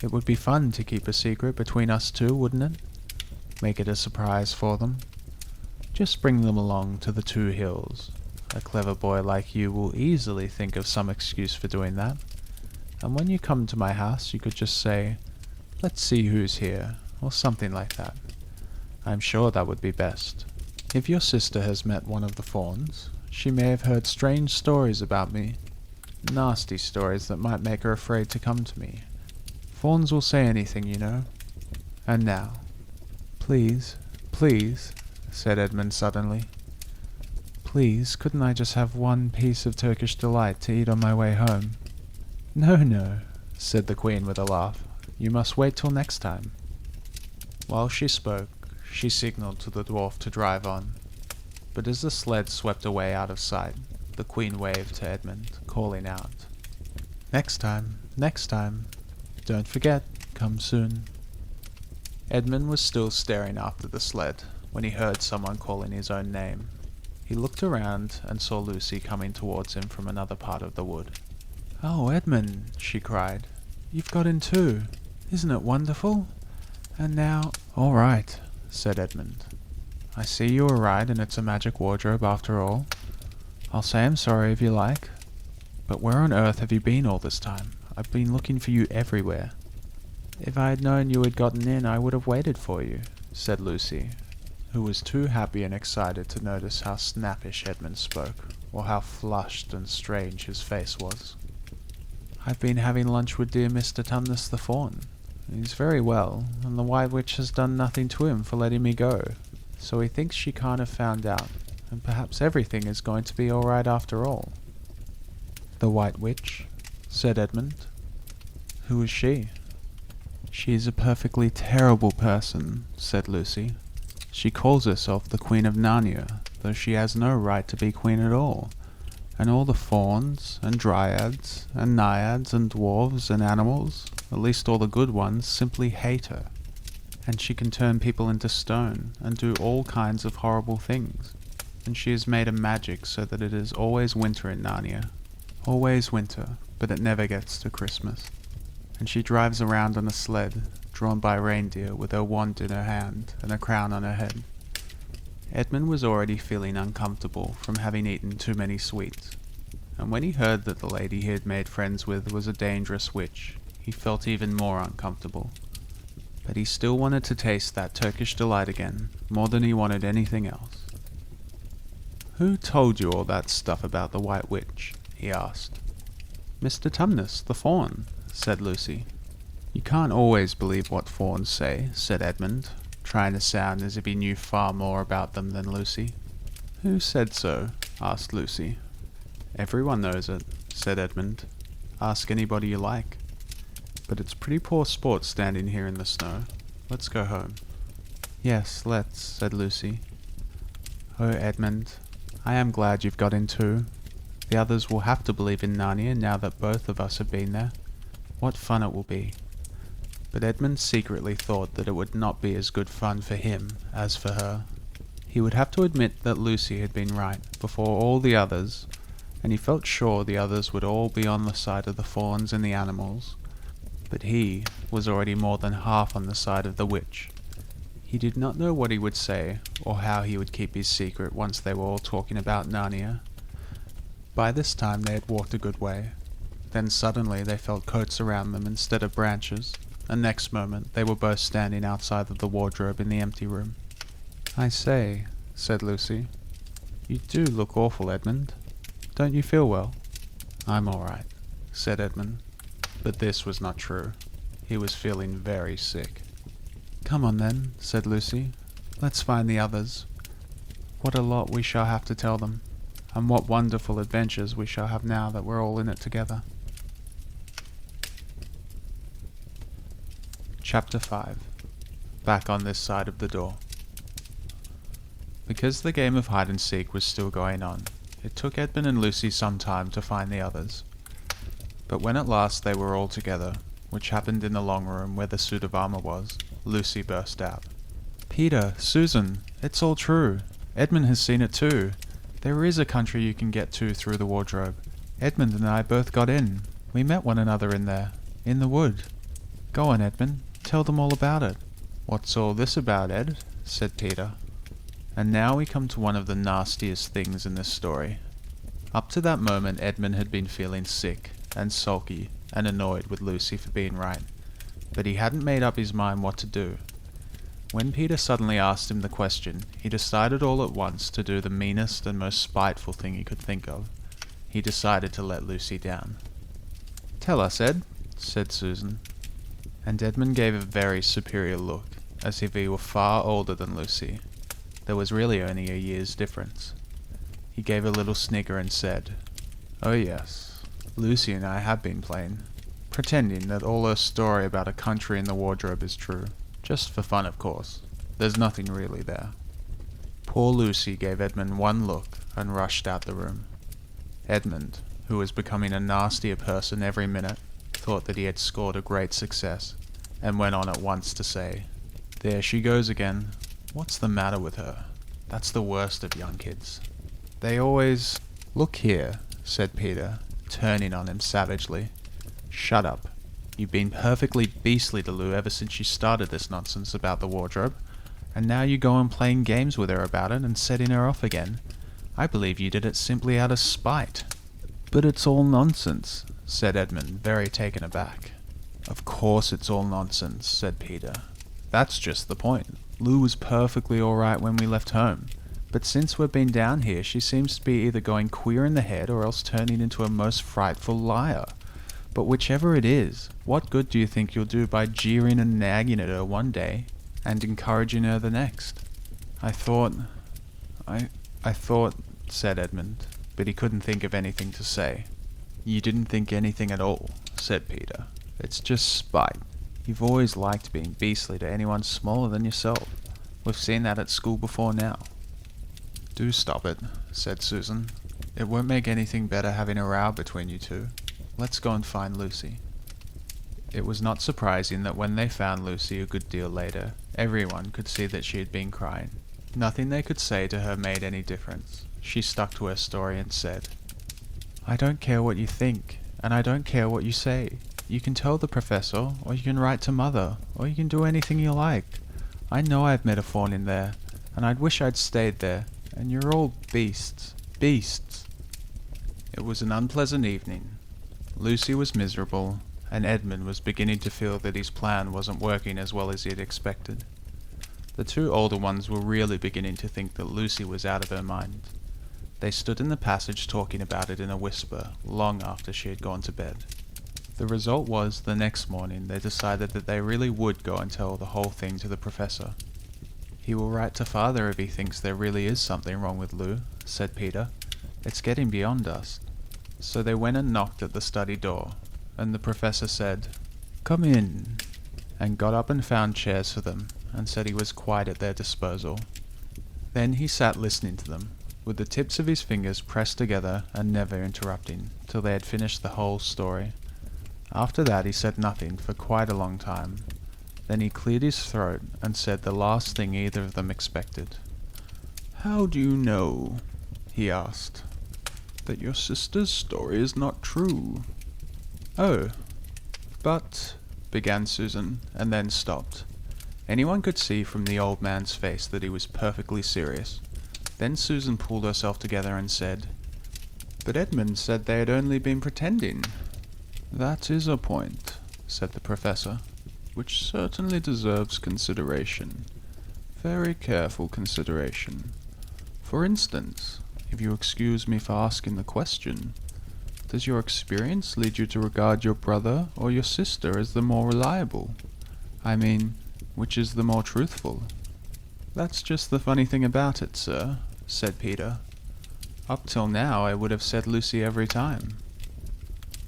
It would be fun to keep a secret between us two, wouldn't it? Make it a surprise for them. Just bring them along to the two hills. A clever boy like you will easily think of some excuse for doing that. And when you come to my house, you could just say, 'Let's see who's here,' or something like that. I'm sure that would be best. If your sister has met one of the fawns, she may have heard strange stories about me. Nasty stories that might make her afraid to come to me. Fawns will say anything, you know. And now, please, said Edmund suddenly. "Please, couldn't I just have one piece of Turkish delight to eat on my way home?" No, said the queen with a laugh. "You must wait till next time." While she spoke, she signalled to the dwarf to drive on. But as the sled swept away out of sight, the queen waved to Edmund, calling out, next time. Don't forget, come soon." Edmund was still staring after the sled when he heard someone calling his own name. He looked around and saw Lucy coming towards him from another part of the wood. "Oh, Edmund," she cried, "you've got in too. Isn't it wonderful? And now—" "All right," said Edmund. "I see you were right and it's a magic wardrobe after all. I'll say I'm sorry if you like. But where on earth have you been all this time? I've been looking for you everywhere." "If I had known you had gotten in, I would have waited for you," said Lucy, who was too happy and excited to notice how snappish Edmund spoke, or how flushed and strange his face was. "I've been having lunch with dear Mr. Tumnus the Fawn. He's very well, and the White Witch has done nothing to him for letting me go, so he thinks she can't have found out, and perhaps everything is going to be all right after all." "The White Witch?" said Edmund. "Who is she?" "She is a perfectly terrible person," said Lucy. "She calls herself the Queen of Narnia, though she has no right to be queen at all. And all the fauns, and dryads, and naiads, and dwarves, and animals, at least all the good ones, simply hate her. And she can turn people into stone, and do all kinds of horrible things. And she has made a magic so that it is always winter in Narnia. Always winter, but it never gets to Christmas. And she drives around on a sled, drawn by reindeer, with her wand in her hand, and a crown on her head." Edmund was already feeling uncomfortable from having eaten too many sweets, and when he heard that the lady he had made friends with was a dangerous witch, he felt even more uncomfortable. But he still wanted to taste that Turkish delight again, more than he wanted anything else. "Who told you all that stuff about the White Witch?" he asked. "Mr. Tumnus, the Fawn," said Lucy. "You can't always believe what fawns say," said Edmund, trying to sound as if he knew far more about them than Lucy. "Who said so?" asked Lucy. "Everyone knows it," said Edmund. "Ask anybody you like. But it's pretty poor sport standing here in the snow. Let's go home." "Yes, let's," said Lucy. Oh, Edmund, I am glad you've got in too. The others will have to believe in Narnia now that both of us have been there. What fun it will be. But Edmund secretly thought that it would not be as good fun for him as for her. He would have to admit that Lucy had been right before all the others, and he felt sure the others would all be on the side of the fawns and the animals. But he was already more than half on the side of the witch. He did not know what he would say, or how he would keep his secret once they were all talking about Narnia. By this time they had walked a good way. Then suddenly they felt coats around them instead of branches, and next moment they were both standing outside of the wardrobe in the empty room. "I say," said Lucy, "you do look awful, Edmund. Don't you feel well?" "I'm all right," said Edmund. But this was not true. He was feeling very sick. "Come on then," said Lucy. "Let's find the others. What a lot we shall have to tell them, and what wonderful adventures we shall have now that we're all in it together." Chapter 5. Back on this side of the door. Because the game of hide and seek was still going on, it took Edmund and Lucy some time to find the others. But when at last they were all together, which happened in the long room where the suit of armor was, Lucy burst out. "Peter, Susan, it's all true. Edmund has seen it too. There is a country you can get to through the wardrobe. Edmund and I both got in. We met one another in there, in the wood. Go on, Edmund, tell them all about it." "What's all this about, Ed?" said Peter. And now we come to one of the nastiest things in this story. Up to that moment Edmund had been feeling sick and sulky and annoyed with Lucy for being right, but he hadn't made up his mind what to do. When Peter suddenly asked him the question, he decided all at once to do the meanest and most spiteful thing he could think of. He decided to let Lucy down. "Tell us, Ed," said Susan. And Edmund gave a very superior look, as if he were far older than Lucy. There was really only a year's difference. He gave a little snigger and said, "Oh yes, Lucy and I have been playing, pretending that all her story about a country in the wardrobe is true. Just for fun, of course. There's nothing really there." Poor Lucy gave Edmund one look and rushed out the room. Edmund, who was becoming a nastier person every minute, thought that he had scored a great success, and went on at once to say, "There she goes again. What's the matter with her? That's the worst of young kids. They always—" "Look here," said Peter, turning on him savagely. "Shut up. You've been perfectly beastly to Lou ever since you started this nonsense about the wardrobe, and now you go on playing games with her about it and setting her off again. I believe you did it simply out of spite." "But it's all nonsense," said Edmund, very taken aback. "Of course it's all nonsense," said Peter. "That's just the point. Lou was perfectly alright when we left home, but since we've been down here she seems to be either going queer in the head or else turning into a most frightful liar. But whichever it is, what good do you think you'll do by jeering and nagging at her one day and encouraging her the next?" I thought, said Edmund, but he couldn't think of anything to say. "You didn't think anything at all," said Peter. "It's just spite. You've always liked being beastly to anyone smaller than yourself. We've seen that at school before now." "Do stop it," said Susan. "It won't make anything better having a row between you two. Let's go and find Lucy." It was not surprising that when they found Lucy a good deal later, everyone could see that she had been crying. Nothing they could say to her made any difference. She stuck to her story and said, "I don't care what you think, and I don't care what you say. You can tell the professor, or you can write to Mother, or you can do anything you like. I know I've met a fawn in there, and I'd wish I'd stayed there, and you're all beasts, beasts." It was an unpleasant evening. Lucy was miserable, and Edmund was beginning to feel that his plan wasn't working as well as he had expected. The two older ones were really beginning to think that Lucy was out of her mind. They stood in the passage talking about it in a whisper long after she had gone to bed. The result was, the next morning they decided that they really would go and tell the whole thing to the professor. "He will write to Father if he thinks there really is something wrong with Lou," said Peter. "It's getting beyond us." So they went and knocked at the study door, and the professor said, "Come in," and got up and found chairs for them, and said he was quite at their disposal. Then he sat listening to them, with the tips of his fingers pressed together and never interrupting, till they had finished the whole story. After that he said nothing for quite a long time. Then he cleared his throat and said the last thing either of them expected. "How do you know," he asked, "that your sister's story is not true?" "Oh, but," began Susan, and then stopped. Anyone could see from the old man's face that he was perfectly serious. Then Susan pulled herself together and said, "But Edmund said they had only been pretending." "That is a point," said the professor, "which certainly deserves consideration. Very careful consideration. For instance, if you excuse me for asking the question, does your experience lead you to regard your brother or your sister as the more reliable? I mean, which is the more truthful?" "That's just the funny thing about it, sir," said Peter. "Up till now I would have said Lucy every time."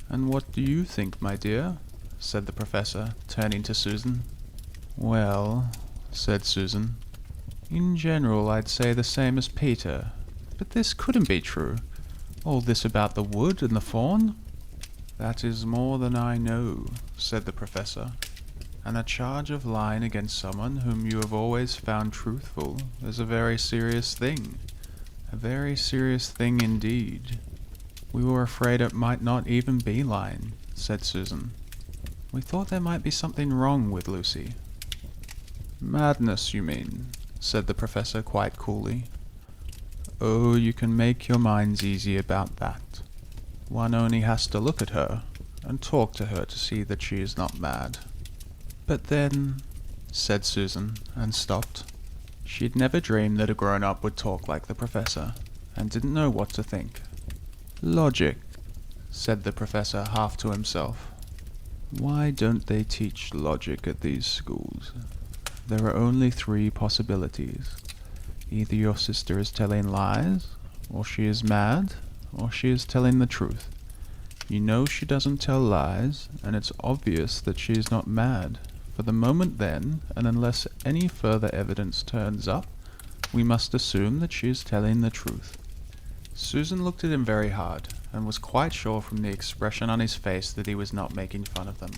"And what do you think, my dear?" said the professor, turning to Susan. "Well," said Susan, "in general I'd say the same as Peter. But this couldn't be true. All this about the wood and the fawn?" "That is more than I know," said the professor. "And a charge of lying against someone whom you have always found truthful is a very serious thing. A very serious thing indeed." "We were afraid it might not even be lying," said Susan. "We thought there might be something wrong with Lucy." "Madness, you mean," said the professor quite coolly. "Oh, you can make your minds easy about that. One only has to look at her and talk to her to see that she is not mad." "But then," said Susan, and stopped. She'd never dreamed that a grown-up would talk like the professor, and didn't know what to think. "Logic," said the professor half to himself. "Why don't they teach logic at these schools? There are only 3 possibilities. Either your sister is telling lies, or she is mad, or she is telling the truth. You know she doesn't tell lies, and it's obvious that she is not mad. For the moment then, and unless any further evidence turns up, we must assume that she is telling the truth." Susan looked at him very hard, and was quite sure from the expression on his face that he was not making fun of them.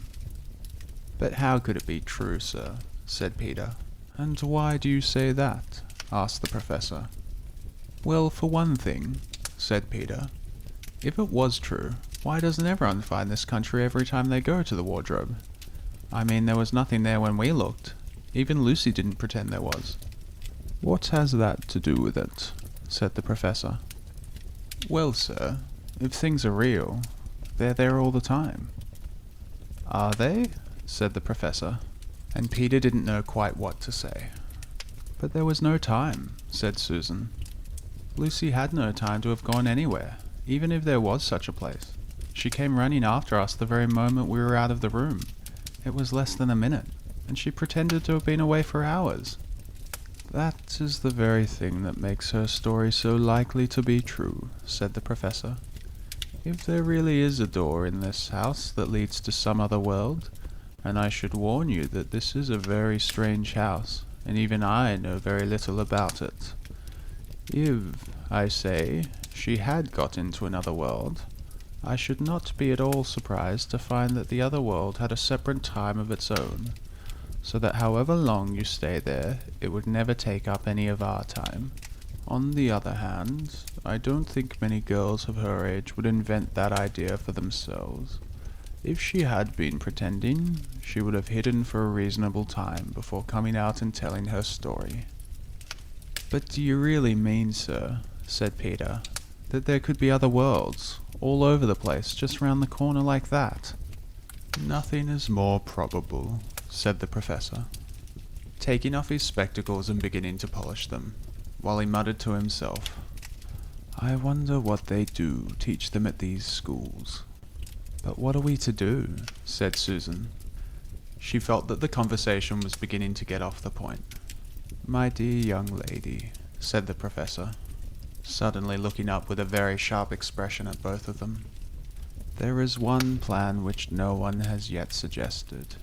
"But how could it be true, sir?" said Peter. "And why do you say that?" asked the professor. "Well, for one thing," said Peter, "if it was true, why doesn't everyone find this country every time they go to the wardrobe? I mean, there was nothing there when we looked. Even Lucy didn't pretend there was." "What has that to do with it?" said the professor. "Well, sir, if things are real, they're there all the time." "Are they?" said the professor, and Peter didn't know quite what to say. "But there was no time," said Susan. "Lucy had no time to have gone anywhere, even if there was such a place. She came running after us the very moment we were out of the room. It was less than a minute, and she pretended to have been away for hours." "That is the very thing that makes her story so likely to be true," said the professor. "If there really is a door in this house that leads to some other world, and I should warn you that this is a very strange house, and even I know very little about it. If, I say, she had got into another world, I should not be at all surprised to find that the other world had a separate time of its own, so that however long you stay there, it would never take up any of our time. On the other hand, I don't think many girls of her age would invent that idea for themselves. If she had been pretending, she would have hidden for a reasonable time before coming out and telling her story." "But do you really mean, sir," said Peter, "that there could be other worlds, all over the place, just round the corner like that?" "Nothing is more probable," said the professor, taking off his spectacles and beginning to polish them, while he muttered to himself, "I wonder what they do teach them at these schools." "But what are we to do?" said Susan. She felt that the conversation was beginning to get off the point. "My dear young lady," said the professor, suddenly looking up with a very sharp expression at both of them, "there is one plan which no one has yet suggested,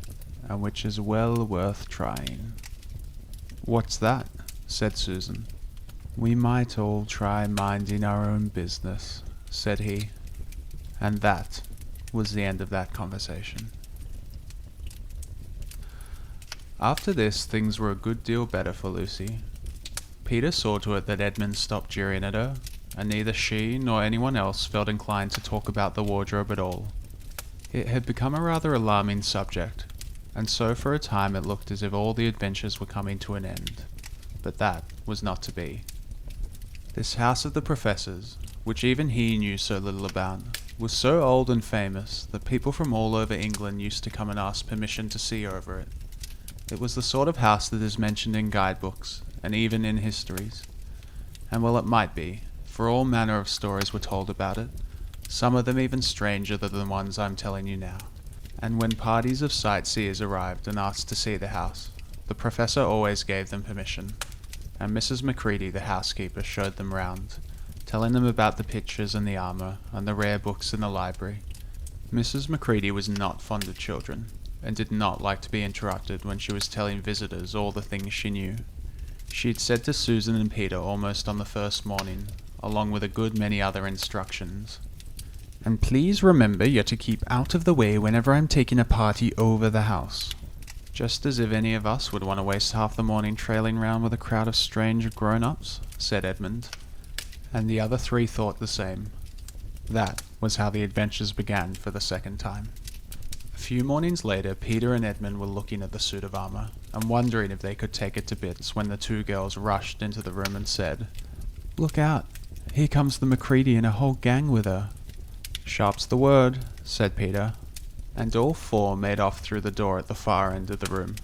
and which is well worth trying." "What's that?" said Susan. "We might all try minding our own business," said he, and that was the end of that conversation. After this, things were a good deal better for Lucy. Peter saw to it that Edmund stopped jeering at her, and neither she nor anyone else felt inclined to talk about the wardrobe at all. It had become a rather alarming subject, and so for a time it looked as if all the adventures were coming to an end. But that was not to be. This house of the Professor's, which even he knew so little about, was so old and famous that people from all over England used to come and ask permission to see over it. It was the sort of house that is mentioned in guidebooks, and even in histories. And well it might be, for all manner of stories were told about it, some of them even stranger than the ones I'm telling you now. And when parties of sightseers arrived and asked to see the house, the Professor always gave them permission, and Mrs. Macready, the housekeeper, showed them round, telling them about the pictures and the armour and the rare books in the library. Mrs. Macready was not fond of children, and did not like to be interrupted when she was telling visitors all the things she knew. She had said to Susan and Peter almost on the first morning, along with a good many other instructions, "And please remember you're to keep out of the way whenever I'm taking a party over the house." "Just as if any of us would want to waste half the morning trailing round with a crowd of strange grown-ups," said Edmund. And the other three thought the same. That was how the adventures began for the second time. A few mornings later, Peter and Edmund were looking at the suit of armour, and wondering if they could take it to bits when the two girls rushed into the room and said, "Look out! Here comes the Macready and a whole gang with her." "Sharp's the word," said Peter, and all four made off through the door at the far end of the room.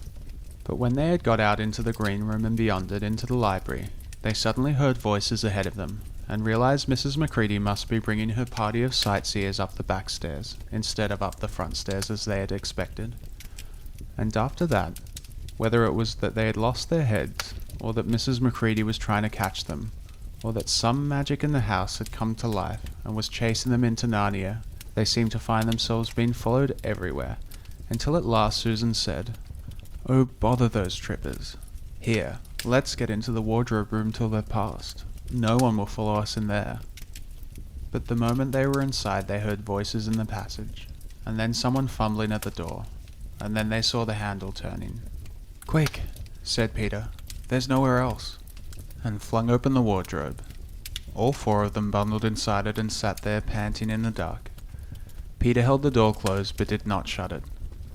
But when they had got out into the green room and beyond it into the library, they suddenly heard voices ahead of them, and realized Mrs. Macready must be bringing her party of sightseers up the back stairs, instead of up the front stairs as they had expected. And after that, whether it was that they had lost their heads, or that Mrs. Macready was trying to catch them, or that some magic in the house had come to life and was chasing them into Narnia, they seemed to find themselves being followed everywhere, until at last Susan said, "Oh, bother those trippers. Here, let's get into the wardrobe room till they're past. No one will follow us in there." But the moment they were inside they heard voices in the passage, and then someone fumbling at the door, and then they saw the handle turning. "Quick," said Peter, "there's nowhere else," and flung open the wardrobe. All four of them bundled inside it and sat there panting in the dark. Peter held the door closed but did not shut it,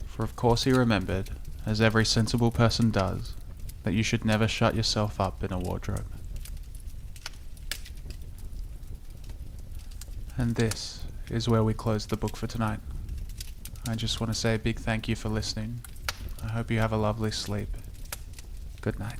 for of course he remembered, as every sensible person does, that you should never shut yourself up in a wardrobe. And this is where we close the book for tonight. I just want to say a big thank you for listening. I hope you have a lovely sleep. Good night.